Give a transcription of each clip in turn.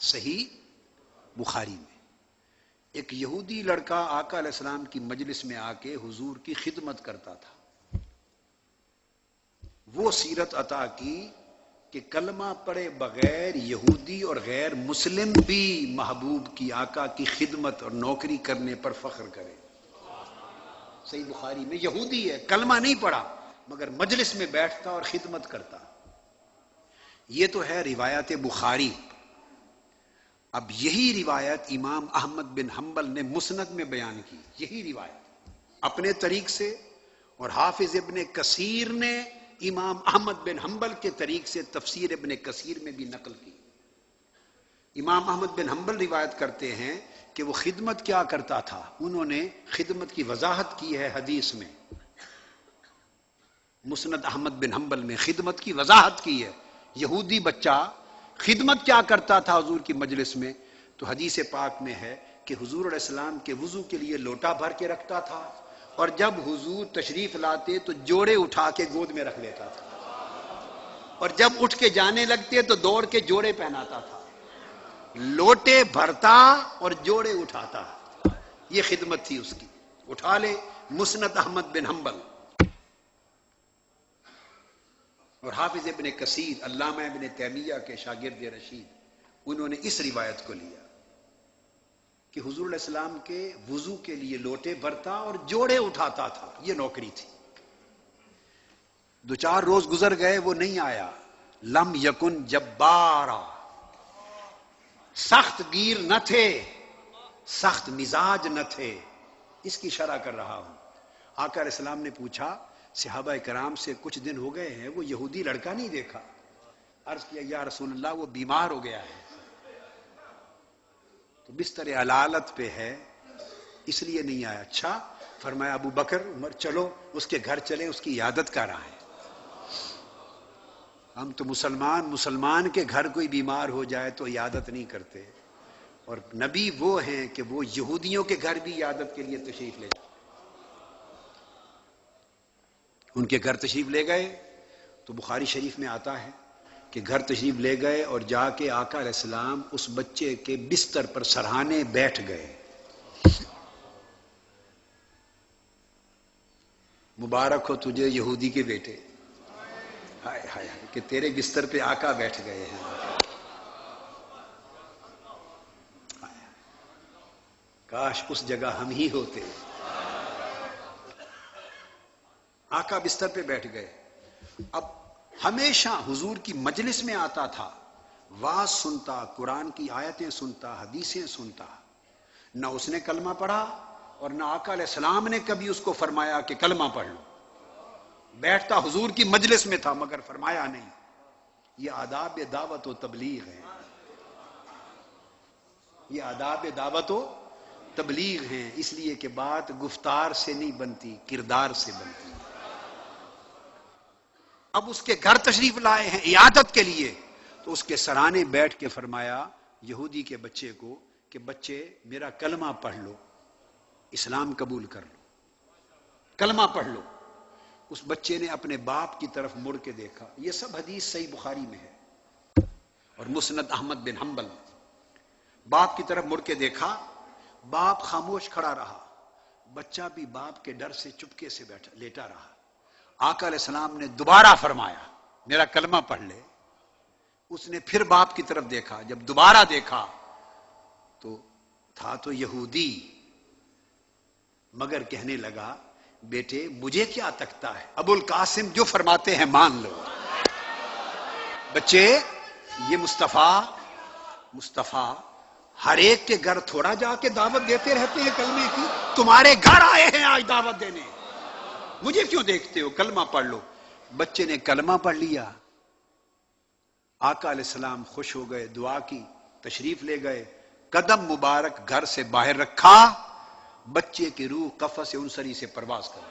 صحیح بخاری میں ایک یہودی لڑکا آقا علیہ السلام کی مجلس میں آ کے حضور کی خدمت کرتا تھا. وہ سیرت عطا کی کہ کلمہ پڑھے بغیر یہودی اور غیر مسلم بھی محبوب کی آقا کی خدمت اور نوکری کرنے پر فخر کرے. صحیح بخاری میں یہودی ہے، کلمہ نہیں پڑھا مگر مجلس میں بیٹھتا اور خدمت کرتا. یہ تو ہے روایت بخاری. اب یہی روایت امام احمد بن حنبل نے مسند میں بیان کی، یہی روایت اپنے طریق سے، اور حافظ ابن کثیر نے امام احمد بن حنبل کے طریق سے تفسیر ابن کثیر میں بھی نقل کی. امام احمد بن حنبل روایت کرتے ہیں کہ وہ خدمت کیا کرتا تھا. انہوں نے خدمت کی وضاحت کی ہے حدیث میں، مسند احمد بن حنبل میں خدمت کی وضاحت کی ہے. یہودی بچہ خدمت کیا کرتا تھا حضور کی مجلس میں؟ تو حدیث پاک میں ہے کہ حضور علیہ السلام کے وضو کے لیے لوٹا بھر کے رکھتا تھا، اور جب حضور تشریف لاتے تو جوڑے اٹھا کے گود میں رکھ لیتا تھا، اور جب اٹھ کے جانے لگتے تو دوڑ کے جوڑے پہناتا تھا. لوٹے بھرتا اور جوڑے اٹھاتا. یہ خدمت تھی اس کی. اٹھا لے مسند احمد بن حنبل. اور حافظ ابن کثیر علامہ ابن تیمیہ کے شاگرد رشید، انہوں نے اس روایت کو لیا کہ حضور علیہ السلام کے وضو کے لیے لوٹے بھرتا اور جوڑے اٹھاتا تھا. یہ نوکری تھی. 2-4 روز گزر گئے، وہ نہیں آیا. لم یکن جبارا، سخت گیر نہ تھے، سخت مزاج نہ تھے. اس کی شرح کر رہا ہوں. آقا علیہ السلام نے پوچھا صحابہ کرام سے، کچھ دن ہو گئے ہیں وہ یہودی لڑکا نہیں دیکھا. عرض کیا یا رسول اللہ وہ بیمار ہو گیا ہے، تو بستر علالت پہ ہے اس لیے نہیں آیا. اچھا. فرمایا ابو بکر عمر چلو اس کے گھر چلیں، اس کی عیادت کر آئیں. ہم تو مسلمان کے گھر کوئی بیمار ہو جائے تو عیادت نہیں کرتے، اور نبی وہ ہیں کہ وہ یہودیوں کے گھر بھی عیادت کے لیے تشریف لے جائے. ان کے گھر تشریف لے گئے تو بخاری شریف میں آتا ہے کہ گھر تشریف لے گئے اور جا کے آقا علیہ السلام اس بچے کے بستر پر سرہانے بیٹھ گئے. مبارک ہو تجھے یہودی کے بیٹے، ہائے ہائے کہ تیرے بستر پہ آقا بیٹھ گئے ہیں. کاش اس جگہ ہم ہی ہوتے. آقا بستر پہ بیٹھ گئے. اب ہمیشہ حضور کی مجلس میں آتا تھا، واز سنتا، قرآن کی آیتیں سنتا، حدیثیں سنتا. نہ اس نے کلمہ پڑھا اور نہ آقا علیہ السلام نے کبھی اس کو فرمایا کہ کلمہ پڑھ لو. بیٹھتا حضور کی مجلس میں تھا مگر فرمایا نہیں. یہ آداب دعوت و تبلیغ ہے. یہ آداب دعوت و تبلیغ ہیں، اس لیے کہ بات گفتار سے نہیں بنتی، کردار سے بنتی. اب اس کے گھر تشریف لائے ہیں عیادت کے لیے، تو اس کے سرانے بیٹھ کے فرمایا یہودی کے بچے کو کہ بچے میرا کلمہ پڑھ لو، اسلام قبول کر لو، کلمہ پڑھ لو. اس بچے نے اپنے باپ کی طرف مڑ کے دیکھا. یہ سب حدیث صحیح بخاری میں ہے اور مسند احمد بن حنبل. باپ کی طرف مڑ کے دیکھا، باپ خاموش کھڑا رہا. بچہ بھی باپ کے ڈر سے چپکے سے بیٹھا لیٹا رہا. آقا علیہ السلام نے دوبارہ فرمایا میرا کلمہ پڑھ لے. اس نے پھر باپ کی طرف دیکھا. جب دوبارہ دیکھا تو تھا تو یہودی، مگر کہنے لگا بیٹے مجھے کیا تکتا ہے، ابو القاسم جو فرماتے ہیں مان لو. بچے یہ مصطفیٰ ہر ایک کے گھر تھوڑا جا کے دعوت دیتے رہتے ہیں کلمے کی. تمہارے گھر آئے ہیں آج دعوت دینے، مجھے کیوں دیکھتے ہو، کلمہ پڑھ لو. بچے نے کلمہ پڑھ لیا. آقا علیہ السلام خوش ہو گئے، دعا کی، تشریف لے گئے. قدم مبارک گھر سے باہر رکھا، بچے کی روح قفس انصری سے پرواز کر گئی.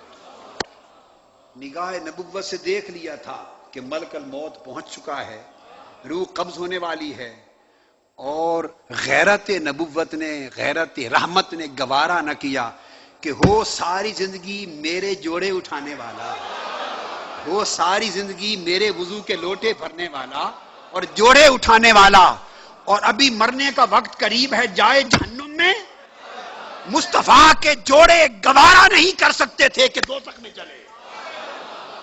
نگاہ نبوت سے دیکھ لیا تھا کہ ملک الموت پہنچ چکا ہے، روح قبض ہونے والی ہے، اور غیرت نبوت نے، غیرت رحمت نے گوارا نہ کیا کہ ہو ساری زندگی میرے جوڑے اٹھانے والا، ہو ساری زندگی میرے وضو کے لوٹے بھرنے والا اور جوڑے اٹھانے والا، اور ابھی مرنے کا وقت قریب ہے، جائے جہنم میں، مصطفیٰ کے جوڑے گوارا نہیں کر سکتے تھے کہ دوزخ میں چلے۔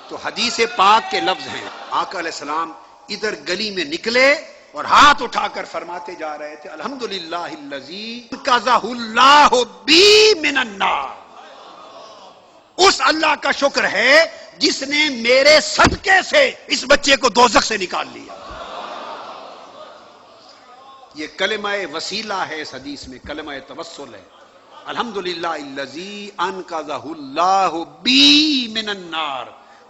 تو حدیث پاک کے لفظ ہیں، آقا علیہ السلام ادھر گلی میں نکلے اور ہاتھ اٹھا کر فرماتے جا رہے تھے، الحمدللہ الذی انقذہ اللہ بی من النار، اس اللہ کا شکر ہے جس نے میرے صدقے سے اس بچے کو دوزخ سے نکال لیا۔ یہ کلمہ وسیلہ ہے، اس حدیث میں کلمہ توسل ہے، الحمدللہ الذی انقذہ اللہ بی من النار،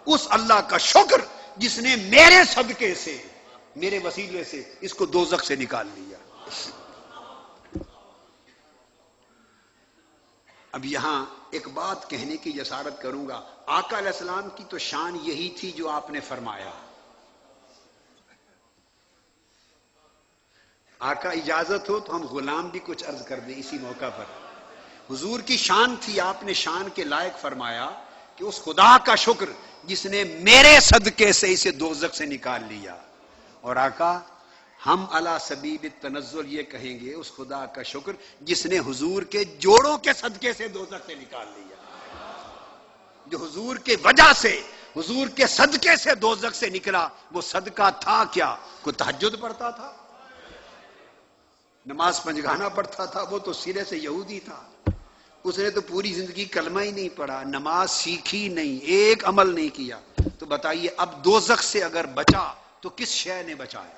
اس اللہ کا شکر جس نے میرے صدقے سے، میرے وسیلے سے اس کو دوزخ سے نکال لیا۔ اب یہاں ایک بات کہنے کی جسارت کروں گا، آقا علیہ السلام کی تو شان یہی تھی جو آپ نے فرمایا۔ آقا اجازت ہو تو ہم غلام بھی کچھ عرض کر دیں اسی موقع پر۔ حضور کی شان تھی، آپ نے شان کے لائق فرمایا کہ اس خدا کا شکر جس نے میرے صدقے سے اسے دوزخ سے نکال لیا۔ اور آقا ہم علی سبیل التنزل یہ کہیں گے، اس خدا کا شکر جس نے حضور کے جوڑوں کے صدقے سے دوزخ سے نکال لیا۔ جو حضور کے وجہ سے، حضور کے صدقے سے دوزخ سے نکلا، وہ صدقہ تھا کیا؟ کوئی تہجد پڑھتا تھا، نماز پنجگانہ پڑھتا تھا؟ وہ تو سرے سے یہودی تھا، اس نے تو پوری زندگی کلمہ ہی نہیں پڑھا، نماز سیکھی نہیں، ایک عمل نہیں کیا۔ تو بتائیے اب دوزخ سے اگر بچا تو کس شے نے بچایا؟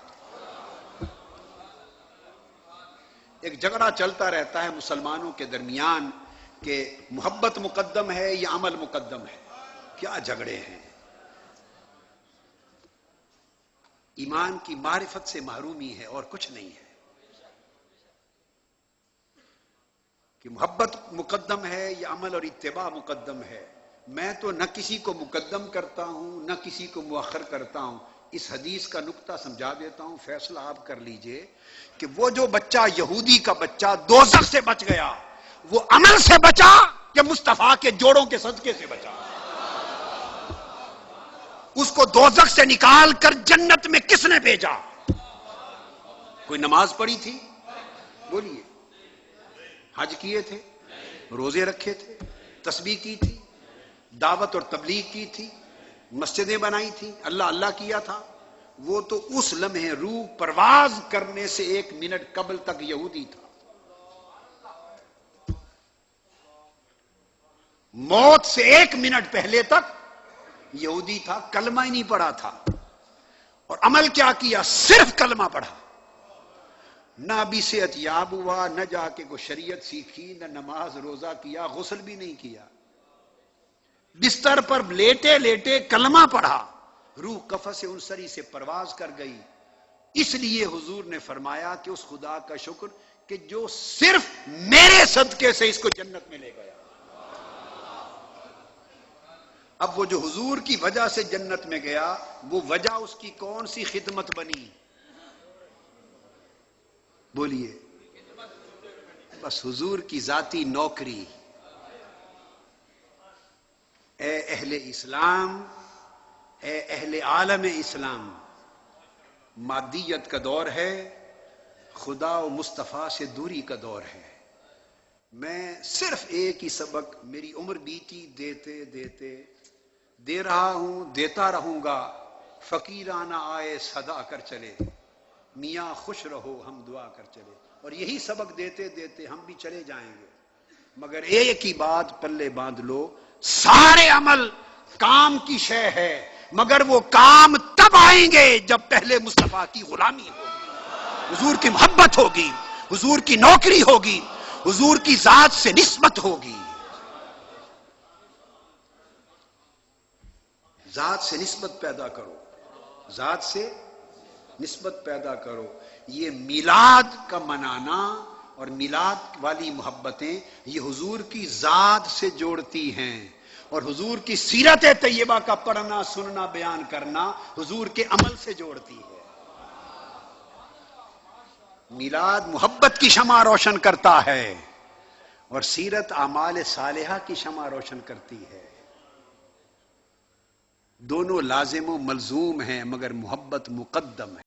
ایک جھگڑا چلتا رہتا ہے مسلمانوں کے درمیان کہ محبت مقدم ہے یا عمل مقدم ہے۔ کیا جھگڑے ہیں! ایمان کی معرفت سے محرومی ہے اور کچھ نہیں ہے، کہ محبت مقدم ہے یا عمل اور اتباع مقدم ہے۔ میں تو نہ کسی کو مقدم کرتا ہوں نہ کسی کو مؤخر کرتا ہوں۔ اس حدیث کا نقطہ سمجھا دیتا ہوں، فیصلہ آپ کر لیجئے کہ وہ جو بچہ، یہودی کا بچہ دوزخ سے بچ گیا، وہ عمل سے بچا کہ مصطفیٰ کے جوڑوں کے صدقے سے بچا؟ اس کو دوزخ سے نکال کر جنت میں کس نے بھیجا؟ کوئی نماز پڑھی تھی؟ بولیے۔ حج کیے تھے، روزے رکھے تھے، تسبیح کی تھی، دعوت اور تبلیغ کی تھی، مسجدیں بنائی تھی، اللہ اللہ کیا تھا؟ وہ تو اس لمحے روح پرواز کرنے سے 1 منٹ قبل تک یہودی تھا، موت سے 1 منٹ پہلے تک یہودی تھا، کلمہ ہی نہیں پڑھا تھا۔ اور عمل کیا کیا؟ صرف کلمہ پڑھا، نہ ابھی صحت یاب ہوا، نہ جا کے کوئی شریعت سیکھی، نہ نماز روزہ کیا، غسل بھی نہیں کیا، بستر پر لیٹے لیٹے کلمہ پڑھا، روح قفس انصری سے پرواز کر گئی۔ اس لیے حضور نے فرمایا کہ اس خدا کا شکر کہ جو صرف میرے صدقے سے اس کو جنت میں لے گیا۔ اب وہ جو حضور کی وجہ سے جنت میں گیا، وہ وجہ اس کی کون سی خدمت بنی؟ بولیے۔ بس حضور کی ذاتی نوکری۔ اے اہل اسلام، اے اہل عالم اسلام، مادیت کا دور ہے، خدا و مصطفیٰ سے دوری کا دور ہے۔ میں صرف ایک ہی سبق، میری عمر بیتی دیتے دیتے، دے رہا ہوں، دیتا رہوں گا، فقیرانہ آئے صدا کر چلے، میاں خوش رہو ہم دعا کر چلے۔ اور یہی سبق دیتے دیتے ہم بھی چلے جائیں گے، مگر ایک ہی بات پلے باندھ لو، سارے عمل کام کی شے ہے، مگر وہ کام تب آئیں گے جب پہلے مصطفیٰ کی غلامی ہوگی، حضور کی محبت ہوگی، حضور کی نوکری ہوگی، حضور کی ذات سے نسبت ہوگی۔ ذات سے نسبت پیدا کرو، ذات سے نسبت پیدا کرو۔ یہ میلاد کا منانا اور میلاد والی محبتیں یہ حضور کی ذات سے جوڑتی ہیں، اور حضور کی سیرت طیبہ کا پڑھنا، سننا، بیان کرنا حضور کے عمل سے جوڑتی ہے۔ میلاد محبت کی شمع روشن کرتا ہے اور سیرت اعمال صالحہ کی شمع روشن کرتی ہے۔ دونوں لازم و ملزوم ہیں، مگر محبت مقدم ہے۔